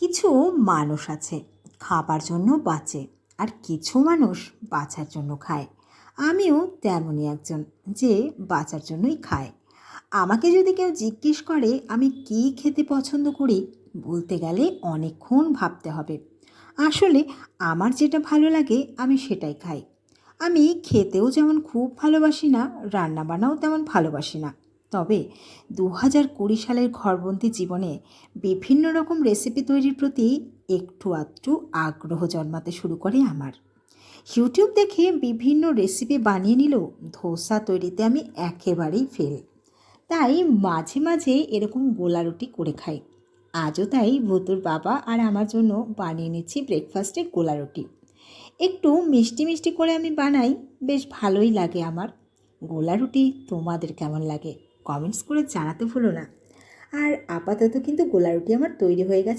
কিছু মানুষ আছে খাবার জন্য বাঁচে, আর কিছু মানুষ বাঁচার জন্য খায়। আমিও তেমনই একজন, যে বাঁচার জন্যই খায়। আমাকে যদি কেউ জিজ্ঞেস করে আমি কী খেতে পছন্দ করি, বলতে গেলে অনেকক্ষণ ভাবতে হবে। আসলে আমার যেটা ভালো লাগে আমি সেটাই খাই। আমি খেতেও যেমন খুব ভালোবাসি না, রান্নাবান্নাও তেমন ভালোবাসি না। তবে 2020 সালের ঘরবন্দি জীবনে বিভিন্ন রকম রেসিপি তৈরির প্রতি একটু আধটু আগ্রহ জন্মাতে শুরু করে আমার। ইউটিউব দেখে বিভিন্ন রেসিপি বানিয়ে নিলেও ধোসা তৈরিতে আমি একেবারেই ফেল। তাই মাঝে মাঝে এরকম গোলা রুটি করে খাই। আজও তাই ভুতুর বাবা আর আমার জন্য বানিয়ে নিচ্ছি ব্রেকফাস্টে গোলা রুটি। একটু মিষ্টি মিষ্টি করে আমি বানাই, বেশ ভালোই লাগে আমার। গোলা রুটি তোমাদের কেমন লাগে কমেন্টস করে জানাতে ভুলো না। আর আপাতত কিন্তু গোলা রুটি আমার তৈরি হয়ে গেছে।